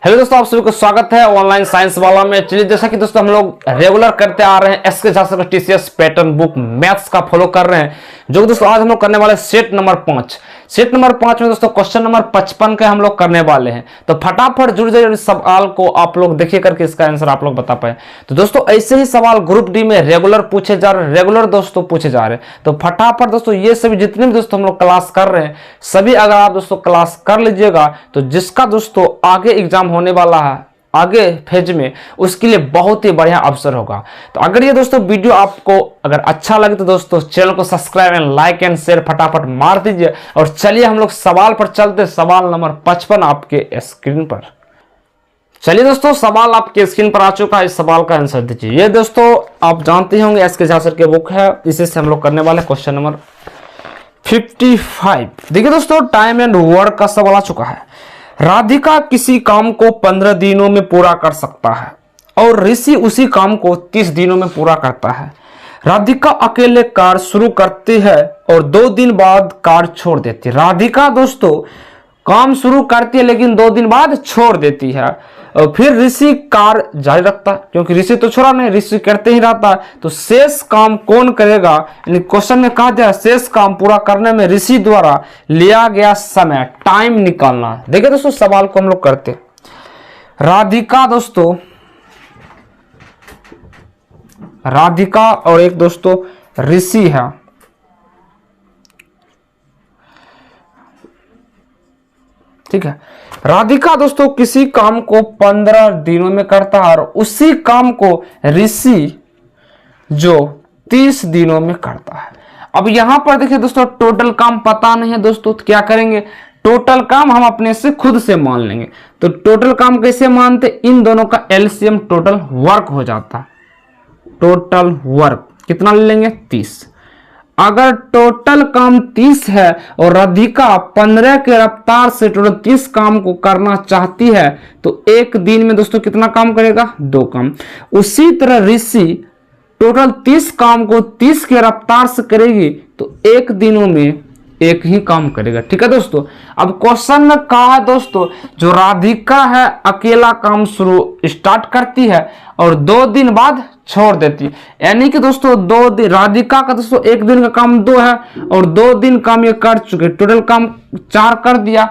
Hello दोस्तों, आप सभी को स्वागत है ऑनलाइन साइंस वाला में। चलिए, जैसा कि दोस्तों हम लोग रेगुलर करते आ रहे हैं एसके झा सर का टीसीएस पैटर्न बुक मैथ्स का फॉलो कर रहे हैं, जो दोस्तों आज हम लोग करने वाले सेट नंबर 5। सेट नंबर 5 में दोस्तों क्वेश्चन नंबर 55 के हम लोग करने वाले हैं। तो फटाफट जुड़ जाइए, इस सवाल को आप लोग देखिए करके इसका आंसर आप लोग बता पाए। तो दोस्तों ऐसे ही सवाल ग्रुप डी में रेगुलर पूछे जा रहे हैं, रेगुलर दोस्तों पूछे जा रहे हैं। तो फटाफट दोस्तों ये सभी जितने भी दोस्तों हम लोग क्लास कर रहे हैं, सभी अगर आप दोस्तों क्लास कर लीजिएगा तो जिसका दोस्तों आगे एग्जाम होने वाला है आगे फेज में, उसके लिए बहुत ही बढ़िया अवसर होगा। तो अगर ये दोस्तों वीडियो आपको अगर अच्छा लगे तो दोस्तों चैनल को subscribe and like and share फटाफट मार दीजिए। और चलिए हम लोग सवाल पर चलते। सवाल नंबर 55 आपके स्क्रीन पर। चलिए दोस्तों, सवाल आपके स्क्रीन पर आ चुका है। इस सवाल का आंसर दीजिए। ये दोस्तों आप जानते होंगे एसके झा सर की बुक है, इसी से हम लोग करने वाले क्वेश्चन नंबर 55। देखिए दोस्तों, टाइम एंड वर्क का सवाल आ चुका है। राधिका किसी काम को 15 दिनों में पूरा कर सकता है और ऋषि उसी काम को 30 दिनों में पूरा करता है। राधिका अकेले कार्य शुरू करती है और 2 दिन बाद कार्य छोड़ देती है। राधिका दोस्तों काम शुरू करती है लेकिन 2 दिन बाद छोड़ देती है, और फिर ऋषि कार्य जारी रखता है, क्योंकि ऋषि तो छोड़ा नहीं, ऋषि करते ही रहता है। तो शेष काम कौन करेगा? यानी क्वेश्चन में कहा जाए शेष काम पूरा करने में ऋषि द्वारा लिया गया समय, टाइम निकालना। देखिए दोस्तों सवाल को हम लोग करते। राधिका दोस्तों, राधिका और एक दोस्तों ऋषि है। ठीक है, राधिका दोस्तों किसी काम को 15 दिनों में करता है और उसी काम को ऋषि जो 30 दिनों में करता है। अब यहां पर देखिए दोस्तों टोटल काम पता नहीं है दोस्तों, तो क्या करेंगे? टोटल काम हम अपने से खुद से मान लेंगे। तो टोटल काम कैसे मानते? इन दोनों का एलसीएम टोटल वर्क हो जाता है। टोटल वर्क कितना ले लेंगे? 30। अगर टोटल काम 30 है और राधिका 15 के रफ्तार से टोटल 30 काम को करना चाहती है तो एक दिन में दोस्तों कितना काम करेगा? 2 काम। उसी तरह ऋषि टोटल 30 काम को 30 के रफ्तार से करेगी तो एक दिनों में एक ही काम करेगा। ठीक है दोस्तों, अब क्वेश्चन में कहा है दोस्तों जो राधिका है अकेला काम शुरू स्टार्ट करती है और 2 दिन बाद छोड़ देती है। यानी कि दोस्तों 2 दिन राधिका का दोस्तों एक दिन का काम 2 है और 2 दिन काम ये कर चुके, टोटल काम 4 कर दिया।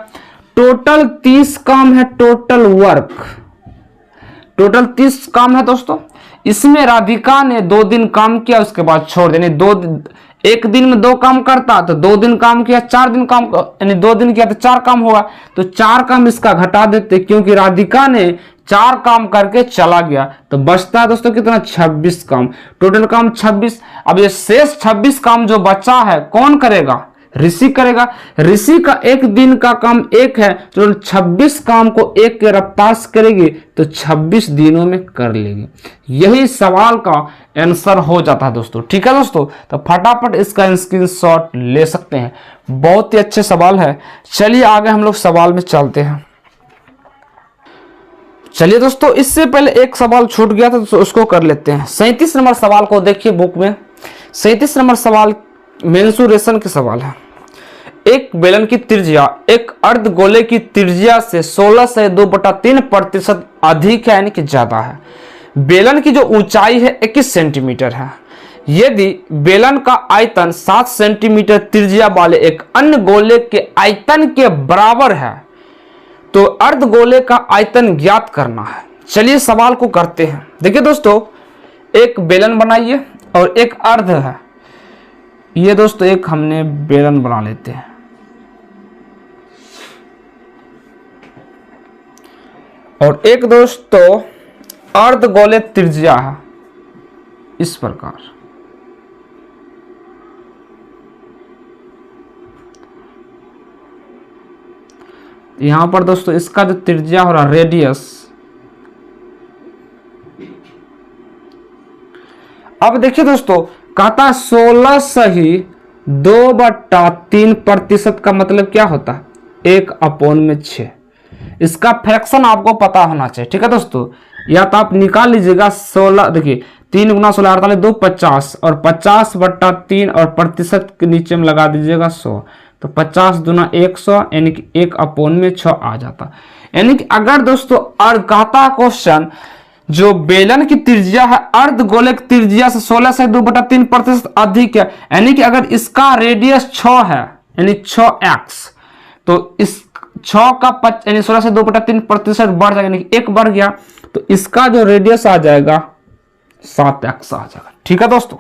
टोटल 30 काम है टोटल वर्क, टोटल 30 काम है दोस्तों। इसमें राधिका ने 2 दिन काम किया उसके बाद छोड़ देने। एक दिन में 2 काम करता तो 2 दिन काम किया, 4 दिन काम यानी 2 दिन किया तो 4 काम होगा। तो 4 काम इसका घटा देते, क्योंकि राधिका ने 4 काम करके चला गया। तो बचता है दोस्तों कितना? 26 काम। टोटल काम 26। अब ये शेष 26 काम जो बचा है कौन करेगा? ऋषि करेगा। ऋषि का एक दिन का काम 1 है, तो 26 काम को 1 के रफ्तार से करेगी तो 26 दिनों में कर लेगी। यही सवाल का आंसर हो जाता है दोस्तों। ठीक है दोस्तों, तो फटाफट इसका स्क्रीनशॉट ले सकते हैं। बहुत ही अच्छे सवाल है। चलिए आगे हम लोग सवाल में चलते हैं। चलिए दोस्तों, इससे पहले एक सवाल छूट गया था तो उसको कर लेते हैं। 37 नंबर सवाल को देखिए बुक में। 37 नंबर सवाल मेंसुरेशन के सवाल है। एक बेलन की त्रिज्या एक अर्धगोले की त्रिज्या से 16 से 2/3% अधिक है, यानी कि ज्यादा है। बेलन की जो ऊंचाई है 21 सेंटीमीटर है। यदि बेलन का आयतन 7 सेंटीमीटर त्रिज्या वाले एक अन्य गोले के आयतन के बराबर है तो अर्धगोले का आयतन ज्ञात करना है। चलिए सवाल को करते हैं। देखिए दोस्तों, एक बेलन बनाइए और एक अर्ध है। ये दोस्तों एक हमने बेलन बना लेते हैं। और एक दोस्तों अर्धगोले त्रिज्या है इस प्रकार। यहां पर दोस्तों इसका जो त्रिज्या हो रहा रेडियस, अब देखिए दोस्तों कहता 16 सही 2/3% का मतलब क्या होता है? 1/6। इसका फ्रैक्शन आपको पता होना चाहिए। ठीक है दोस्तों, या तो आप निकाल लीजिएगा 16। देखिए 3 × 16 48 2 50 और 50/3 और प्रतिशत के नीचे में लगा दीजिएगा 100। तो 50 दूना 100 यानी कि 1/6 आ जाता। यानी कि अगर दोस्तों कहता क्वेश्चन जो बेलन की त्रिज्या है अर्धगोलक त्रिज्या से 16 से 2/3% अधिक है, यानी कि अगर इसका रेडियस 6 है यानी 6x, तो इस 6 का यानी 16 से 2/3% बढ़ जाएगा, यानी कि 1 बढ़ गया, तो इसका जो रेडियस आ जाएगा 7x आ जाएगा। ठीक है दोस्तों,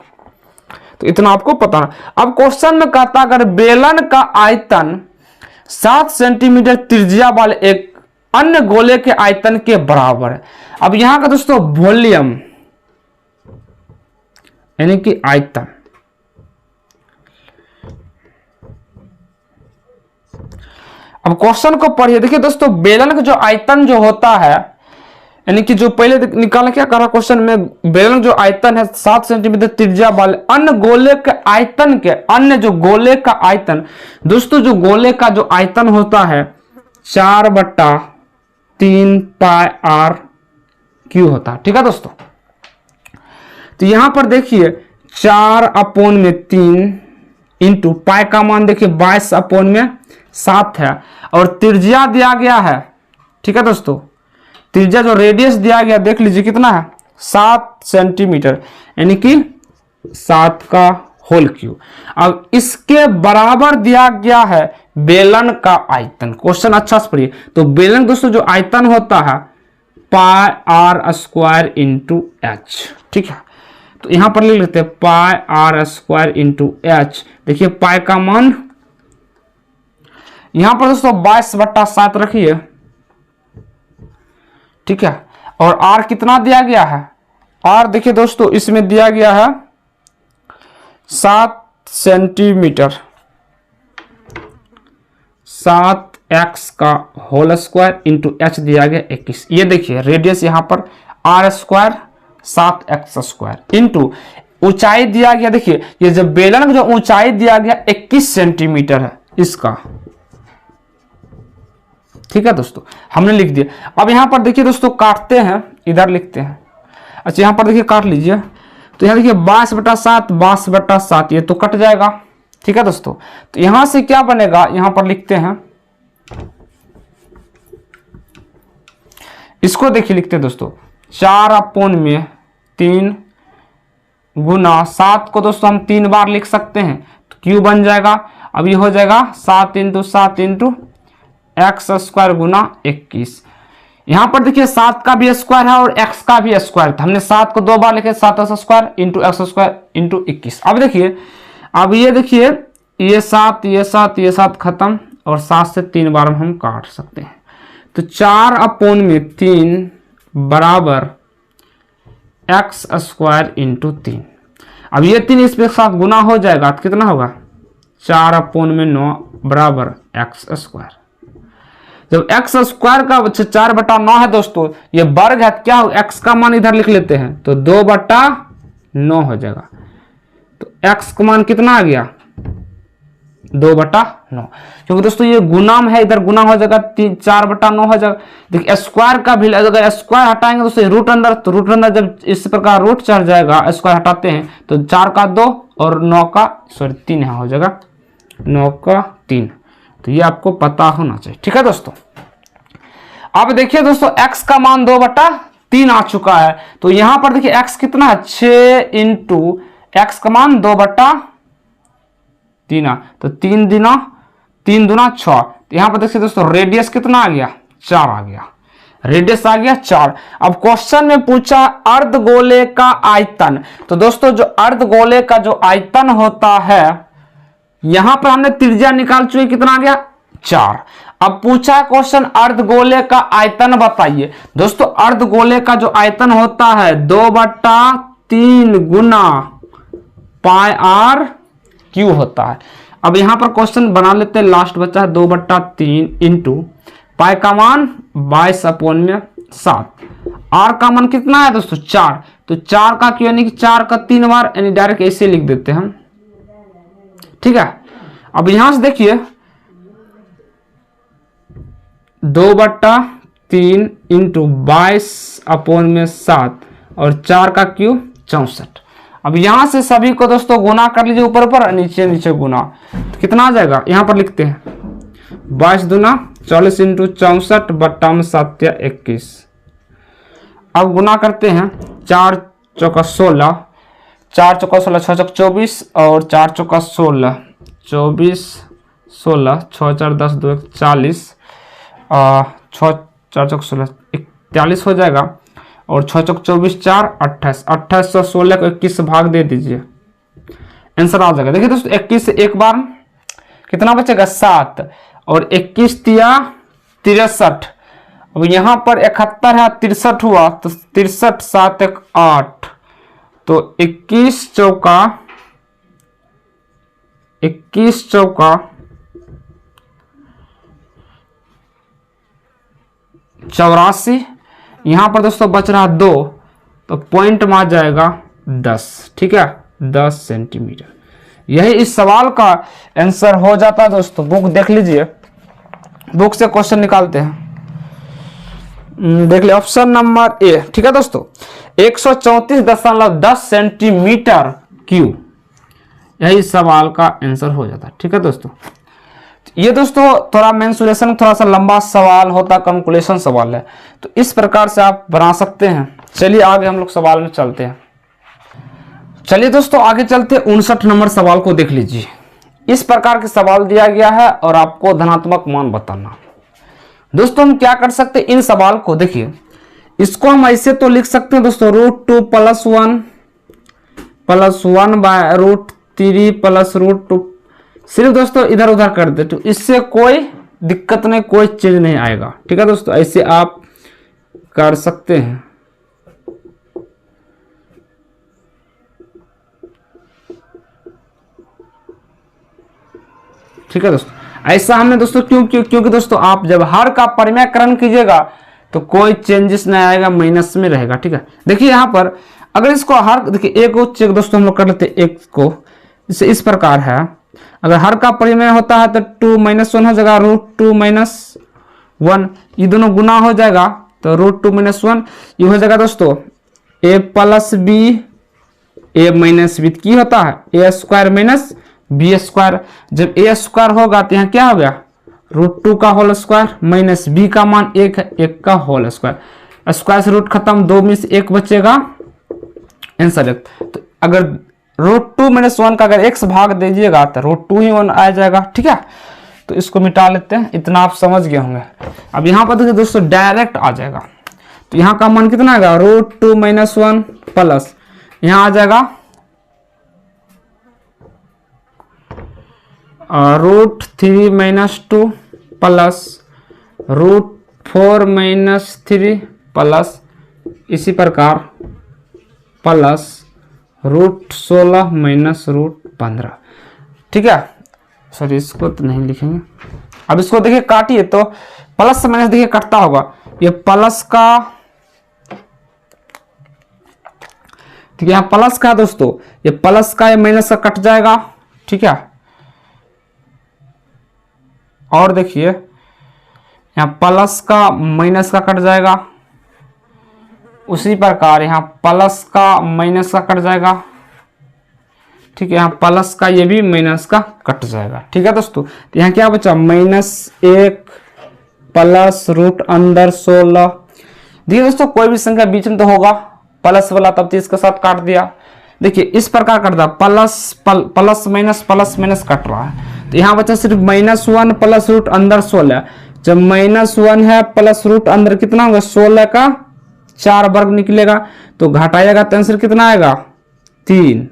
तो इतना आपको पता है। अब क्वेश्चन में कहता अगर बेलन का आयतन 7 सेंटीमीटर त्रिज्या वाले एक अन्य गोले के आयतन के बराबर है। अब यहां का दोस्तों वॉल्यूम यानी कि आयतन, अब क्वेश्चन को पढ़िए। देखिए दोस्तों बेलन का जो आयतन जो होता है, यानी कि जो पहले निकाला क्या करा क्वेश्चन में, बेलन जो आयतन है 7 सेंटीमीटर त्रिज्या वाले अन्य गोले के आयतन के, अन्य जो गोले का आयतन, दोस्तों जो गोले का जो आयतन होता है 4/3 पाई आर क्यू होता है। ठीक है दोस्तों, तो यहां पर देखिए 4/3 इंटू पाई का मान देखिए 22/7 है, और त्रिज्या दिया गया है। ठीक है दोस्तों, त्रिज्या जो रेडियस दिया गया देख लीजिए कितना है 7 सेंटीमीटर, यानी कि 7 का होल क्यूब। अब इसके बराबर दिया गया है बेलन का आयतन। क्वेश्चन अच्छा से पढ़िए। तो बेलन दोस्तों जो आयतन होता है पाई आर स्क्वायर इंटू एच। ठीक है, तो यहां पर लिख लेते हैं पाई आर स्क्वायर इंटू एच। देखिए पाई का मान यहां पर दोस्तों 22/7 रखिए। ठीक है, और आर कितना दिया गया है, आर देखिए दोस्तों इसमें दिया गया है 7 सेंटीमीटर, 7x का होल स्क्वायर इंटू एच दिया गया 21। ये देखिए रेडियस यहां पर are square 7x square into ऊंचाई दिया गया। देखिए ये जब बेलन का जो ऊंचाई दिया गया 21 सेंटीमीटर है इसका। ठीक है दोस्तों, हमने लिख दिया। अब यहां पर देखिए दोस्तों काटते हैं, इधर लिखते हैं। अच्छा यहां पर देखिए काट लीजिए, तो यहां देखिए 22/7 ये तो कट जाएगा। ठीक है दोस्तों, तो यहां से क्या बनेगा, यहां पर लिखते हैं, इसको देखिए लिखते हैं दोस्तों 4/3 गुना 7 को दोस्तों हम 3 बार लिख सकते हैं, तो क्यू बन जाएगा। अब ये हो जाएगा 7 × 7 × एक्स स्क्वायर गुना 21। यहां पर देखिए 7 का भी स्क्वायर है और x का भी स्क्वायर था, हमने 7 को 2 बार लिखे 7 square into x square into 21। अब देखिए, अब ये देखिए ये 7 ये 7 ये 7 खत्म, और 7 से 3 बार हम काट सकते हैं, तो 4/3 बराबर एक्स स्क्वायर इंटू 3। अब ये 3 इस पे साथ गुना हो जाएगा तो कितना होगा 4/9 बराबर एक्स स्क्वायर। जब एक्स स्क्वायर का 4/9 है दोस्तों, ये वर्ग है, क्या हो एक्स का मान इधर लिख लेते हैं, तो 2/9 हो जाएगा। तो एक्स का मान कितना आ गया 2/9, क्योंकि दोस्तों ये गुणाम है, इधर गुना हो जाएगा 4/9 हो जाएगा। देखिए स्क्वायर का भी अगर स्क्वायर हटाएंगे दोस्तों रूट अंदर, तो रूट अंदर जब इस प्रकार रूट चढ़ जाएगा, स्क्वायर हटाते हैं तो 4 का 2 और 9 का 3 यहाँ हो जाएगा 9 का 3। तो ये आपको पता होना चाहिए। ठीक है दोस्तों, अब देखिए दोस्तों x का मान 2/3 आ चुका है, तो यहां पर देखिए x कितना है 6 इंटू एक्स का मान 2/3, तो 3 दूना 6। तो यहां पर देखिए दोस्तों रेडियस कितना आ गया 4 आ गया, रेडियस आ गया 4। अब क्वेश्चन में पूछा अर्धगोले का आयतन, तो दोस्तों जो अर्धगोले का जो आयतन होता है, यहां पर हमने त्रिज्या निकाल चुके, कितना आ गया 4। अब पूछा क्वेश्चन अर्धगोले का आयतन बताइए। दोस्तों अर्धगोले का जो आयतन होता है 2/3 गुना पाई आर क्यू होता है। अब यहां पर क्वेश्चन बना लेते हैं, लास्ट बचा है 2/3 इंटू पाई का मान 22/7, आर का मान कितना है दोस्तों 4, तो 4 का क्यू यानी कि 4 का 3 बार, यानी डायरेक्ट ऐसे लिख देते हैं हम। ठीक है, अब यहां से देखिए 2/3 इंटू 22/7 और 4 का क्यू 64। अब यहां से सभी को दोस्तों गुना कर लीजिए, ऊपर ऊपर नीचे नीचे गुना, तो कितना आ जाएगा, यहां पर लिखते हैं 22 दूना 40 इंटू 64 बट्टा में 7 21। अब गुना करते हैं, 4 चौका 16, 4 चौका 16, 6 चौक 24 और 4 चौका 16, 24 16, 6 4 10 2 1 40, 6 4 चौक 16 41 हो जाएगा और 6 चौक 24 4 28, 2816 को 21 से भाग दे दीजिए, आंसर आ जाएगा। देखिए दोस्तों 21 से एक बार कितना बचेगा 7 और 21 तिया 63। अब यहाँ पर 71 है, 63 हुआ तो 63 7 1 8, तो 21 चौका 84। यहाँ पर दोस्तों बच रहा 2, तो पॉइंट में आ जाएगा 10, ठीक है, 10 सेंटीमीटर। यही इस सवाल का आंसर हो जाता है दोस्तों। बुक देख लीजिए, बुक से क्वेश्चन निकालते हैं। देख ले ऑप्शन नंबर ए, ठीक है दोस्तों, 134.10 सेंटीमीटर क्यूब, यही सवाल का आंसर हो जाता है, ठीक है दोस्तों। ये दोस्तों थोड़ा मेंसुरेशन थोड़ा सा लंबा सवाल होता, कैलकुलेशन सवाल है, तो इस प्रकार से आप बना सकते हैं। चलिए आगे हम लोग सवाल में चलते हैं। चलिए दोस्तों आगे चलते, 59 नंबर सवाल को देख लीजिए। इस प्रकार के सवाल दिया गया है और आपको धनात्मक मान बताना। दोस्तों हम क्या कर सकते हैं, इन सवाल को देखिए, इसको हम ऐसे तो लिख सकते हैं दोस्तों, √2 + 1 बाय √3 + √2, सिर्फ दोस्तों इधर उधर कर दे तो इससे कोई दिक्कत नहीं, कोई चीज नहीं आएगा, ठीक है दोस्तों, ऐसे आप कर सकते हैं। ठीक है दोस्तों, ऐसा हमने दोस्तों क्योंकि दोस्तों आप जब हर का परिमेयकरण कीजिएगा तो कोई चेंजेस नहीं आएगा, माइनस में रहेगा, ठीक है। देखिए यहाँ पर अगर इसको हर, देखिए एक चेक दोस्तों हम लोग कर लेते हैं, एक को जैसे इस प्रकार है, अगर हर का परिमेय होता है तो 2 - 1 हो जाएगा, √2 - 1, ये दोनों गुना हो जाएगा तो √2 - 1 ये हो जाएगा दोस्तों a + b, a - b की होता है a² - b²। जब a² होगा तो यहाँ क्या हो गया, √2 का होल स्क्वायर माइनस b का मान 1 है, 1 का होल स्क्वायर, स्क्वायर से रूट खत्म, 2 में से 1 बचेगा, आंसर 1। तो अगर √2 - 1 का अगर x भाग दीजिएगा तो √2 ही 1 आ जाएगा, ठीक है। तो इसको मिटा लेते हैं, इतना आप समझ गए होंगे। अब यहाँ पर देखिए दोस्तों डायरेक्ट आ जाएगा, तो यहाँ का मान कितना आएगा, √2 - 1 प्लस यहाँ आ जाएगा √3 - 2 प्लस √4 - 3 प्लस इसी प्रकार प्लस √16 - √15, ठीक है। सॉरी इसको तो नहीं लिखेंगे। अब इसको देखिए काटिए तो प्लस से माइनस देखिए कटता होगा, ये प्लस का, ठीक है, यहाँ प्लस का दोस्तों, ये प्लस का ये माइनस का कट जाएगा, ठीक है। और देखिए यहाँ प्लस का माइनस का कट जाएगा, उसी प्रकार यहाँ प्लस का माइनस का कट जाएगा, ठीक है। यहाँ प्लस का ये भी माइनस का कट जाएगा, ठीक है दोस्तों। तो यहाँ क्या बचा, -1 प्लस √16। देखिए दोस्तों कोई भी संख्या बीच में तो होगा प्लस वाला, तब तो इसके साथ काट दिया। देखिए इस प्रकार करता, प्लस माइनस कट रहा है, तो यहाँ बचा सिर्फ -1 प्लस √16। जब -1 है प्लस रूट अंदर कितना होगा, 16 का 4 वर्ग निकलेगा, तो घटाएगा तो आंसर कितना आएगा, 3।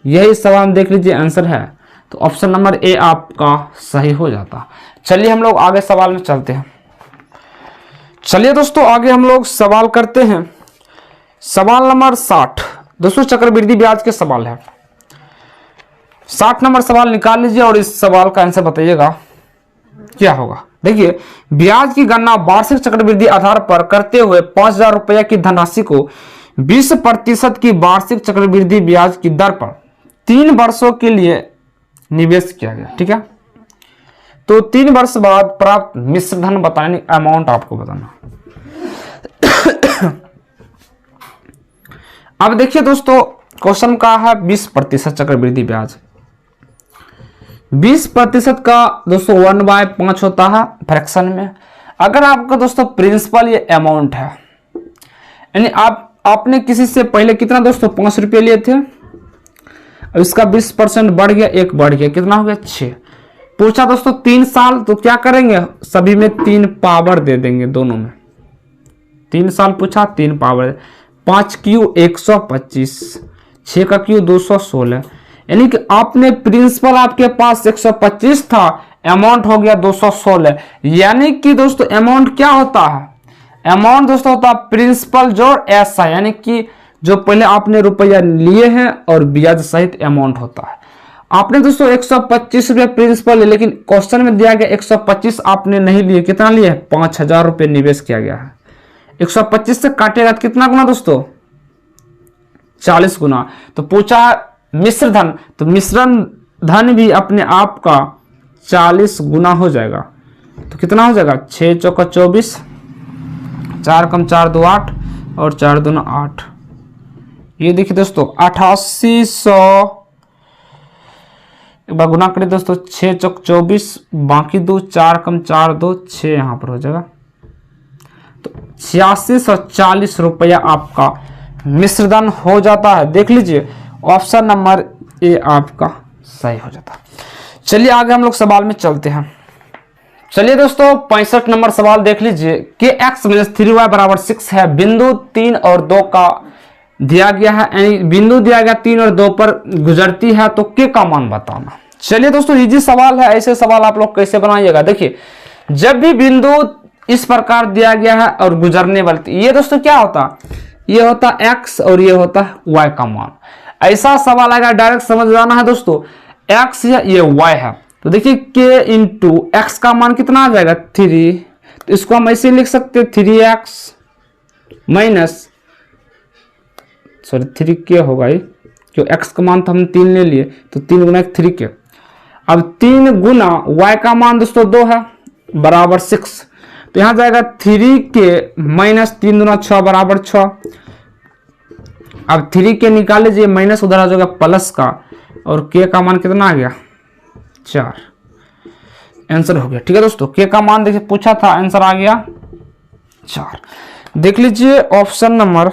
यही सवाल देख लीजिए आंसर है, तो ऑप्शन नंबर ए आपका सही हो जाता। चलिए हम लोग आगे सवाल में चलते हैं। चलिए दोस्तों आगे हम लोग सवाल करते हैं। सवाल नंबर 60 दोस्तों चक्रवृद्धि ब्याज के सवाल है। 60 नंबर सवाल निकाल लीजिए और इस सवाल का आंसर बताइएगा क्या होगा। देखिए ब्याज की गणना वार्षिक चक्रवृद्धि आधार पर करते हुए 5,000 रुपये की धनराशि को 20% की वार्षिक चक्रवृद्धि ब्याज की दर पर 3 वर्षों के लिए निवेश किया गया, ठीक है। तो 3 वर्ष बाद प्राप्त मिश्र धन बताने अमाउंट आपको बताना। अब देखिए दोस्तों क्वेश्चन का है 20% चक्रवृद्धि ब्याज। 20% का दोस्तों 1/5 होता है फ्रैक्शन में। अगर आपका दोस्तों प्रिंसिपल ये अमाउंट है, यानी आपने किसी से पहले कितना दोस्तों 5 रुपये लिए थे, अब इसका 20% बढ़ गया, 1 बढ़ गया, कितना हो गया 6। पूछा दोस्तों 3 साल, तो क्या करेंगे, सभी में 3 पावर दे देंगे, दोनों में 3 साल पूछा, 3 पावर। 5 क्यू 125, 6 का क्यू 216, यानी कि आपने प्रिंसिपल आपके पास 125 था, अमाउंट हो गया 216। यानी कि दोस्तों अमाउंट क्या होता है, अमाउंट दोस्तों होता है प्रिंसिपल जोड़ ऐसा, यानी कि जो पहले आपने रुपया लिए हैं और ब्याज सहित अमाउंट होता है। आपने दोस्तों 125 रुपये प्रिंसिपल लिए, लेकिन क्वेश्चन में दिया गया 125 आपने नहीं लिए, कितना लिए, 5000 रुपये निवेश किया गया है। 125 से काटेगा तो कितना गुना दोस्तों, 40 गुना। तो पूछा मिश्र धन, तो मिश्रण धन भी अपने आप का 40 गुना हो जाएगा। तो कितना हो जाएगा, 6 चौका 24, 4 कम 4 2 8 और 4 दूना 8। ये देखिए दोस्तों 8800, एक बार गुना करें दोस्तों, 6 चौक 24, बाकी 2, 4 कम 4 2 6 यहाँ पर हो जाएगा। तो 8640 रुपया आपका मिश्रधन हो जाता है। देख लीजिए ऑप्शन नंबर ए आपका सही हो जाता है। चलिए आगे हम लोग सवाल में चलते हैं। चलिए दोस्तों 65 नंबर सवाल देख लीजिए कि x - 3y बराबर 6 है। बिंदु 3 और 2 का दिया गया है, यानी बिंदु दिया गया 3 और 2 पर गुजरती है, तो k का मान बताना। चलिए दोस्तों इजी सवाल है, ऐसे सवाल आप लोग कैसे बनाइएगा। देखिए जब भी बिंदु इस प्रकार दिया गया है और गुजरने वाली, ये दोस्तों क्या होता, ये होता x और ये होता y का मान। ऐसा सवाल आएगा डायरेक्ट समझ जाना है दोस्तों, x है ये y है, तो देखिए k इंटू एक्स का मान कितना आ जाएगा 3, तो इसको हम ऐसे लिख सकते हैं 3x माइनस 3k होगा, ये क्यों x का मान तो हम 3 ले लिए, तो 3 गुना 3k। अब 3 गुना y का मान दोस्तों 2 है बराबर 6, तो यहां जाएगा 3k माइनस 3 दूना 6 बराबर 6। अब 3k निकाल लीजिए, माइनस उधर आ जाएगा प्लस का, और k का मान कितना आ गया 4। आंसर हो गया। ठीक है दोस्तों, k का मान देखिए पूछा था, आंसर आ गया 4। देख लीजिए ऑप्शन नंबर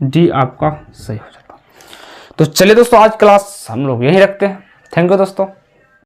डी आपका सही हो जाता। तो चलिए दोस्तों आज क्लास हम लोग यहीं रखते हैं। थैंक यू दोस्तों।